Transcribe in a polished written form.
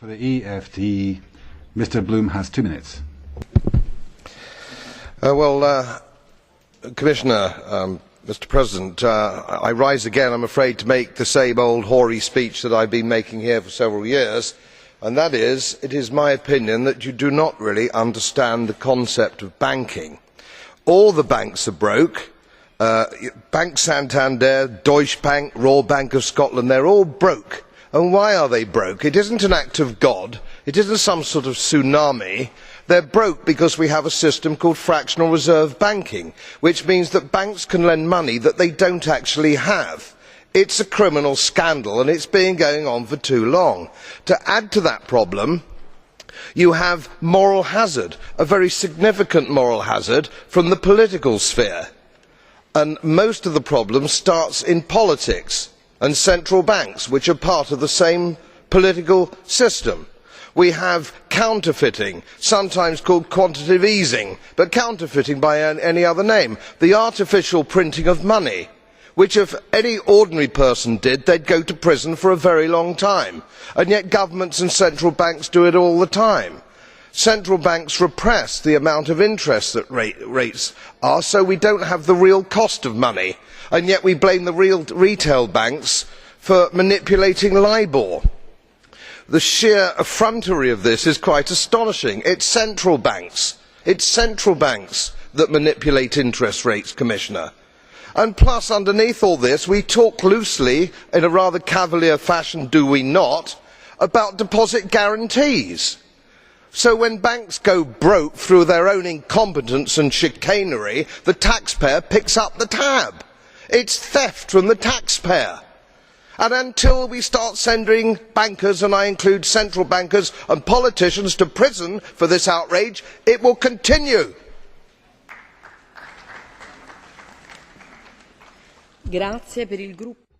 For the EFD, Mr. Bloom has 2 minutes. Commissioner, Mr. President, I rise again, I'm afraid, to make the same old hoary speech that I have been making here for several years, and that is, it is my opinion that you do not really understand the concept of banking. All the banks are broke. Bank Santander, Deutsche Bank, Royal Bank of Scotland, they are all broke. And why are they broke? It isn't an act of God. It isn't some sort of tsunami. They are broke because we have a system called fractional reserve banking, which means that banks can lend money that they do not actually have. It is a criminal scandal, and it has been going on for too long. To add to that problem, you have moral hazard, a very significant moral hazard from the political sphere. And most of the problem starts in politics and central banks, which are part of the same political system. We have counterfeiting, sometimes called quantitative easing, but counterfeiting by any other name. The artificial printing of money, which if any ordinary person did, they would go to prison for a very long time. And yet governments and central banks do it all the time. Central banks repress the amount of interest that rates are, so we do not have the real cost of money. And yet we blame the retail banks for manipulating LIBOR. The sheer effrontery of this is quite astonishing. It is central banks that manipulate interest rates, Commissioner. And plus, underneath all this, we talk loosely, in a rather cavalier fashion, do we not, about deposit guarantees. So when banks go broke through their own incompetence and chicanery, the taxpayer picks up the tab. It is theft from the taxpayer. And until we start sending bankers, and I include central bankers and politicians, to prison for this outrage, it will continue. Grazie per il gruppo.